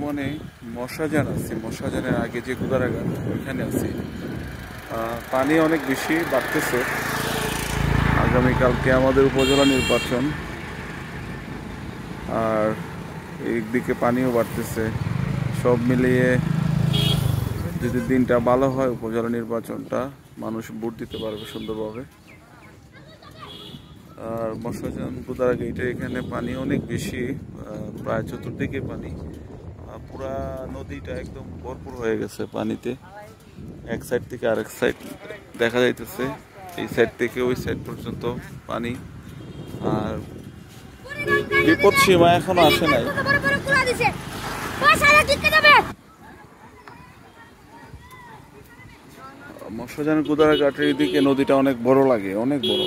বর্তমানে মশাজান আছি, মশাজানের আগে যে গুদারাঘাট ওইখানে আছি। পানি অনেক বেশি বাড়তেছে। আগামীকালকে আমাদের উপজেলা নির্বাচন, আর একদিকে পানিও বাড়তেছে। সব মিলিয়ে যদি দিনটা ভালো হয়, উপজেলা নির্বাচনটা মানুষ ভোট দিতে পারবে সুন্দরভাবে। আর মশাজান গুদারাঘাট এখানে পানি অনেক বেশি, প্রায় চতুর্দিকে পানি। পুরা নদীটা একদম ভরপুর হয়ে গেছে পানিতে। এক সাইড থেকে আরেক সাইড দেখা যাইতেছে, এই সাইড থেকে ওই সাইড পর্যন্ত পানি। আর বিপদ সীমা এখনো আসে নাই। মশাজান গুদারাঘাটের এদিকে নদীটা অনেক বড় লাগে, অনেক বড়।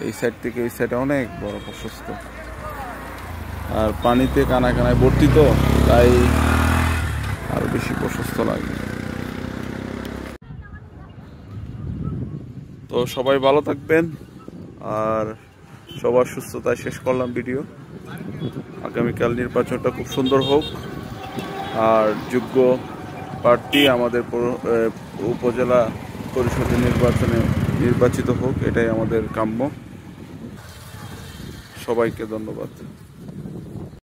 এই সাইড থেকে এই সাইডে অনেক বড় প্রশস্ত, আর পানিতে কানায় কানায় ভর্তি, তো তাই আরো বেশি প্রশস্ত লাগে। তো সবাই ভালো থাকবেন, আর সবার সুস্থতায় শেষ করলাম ভিডিও। আগামীকাল নির্বাচনটা খুব সুন্দর হোক, আর যোগ্য প্রার্থী আমাদের উপজেলা পরিষদের নির্বাচনে নির্বাচিত হোক, এটাই আমাদের কাম্য। সবাইকে ধন্যবাদ।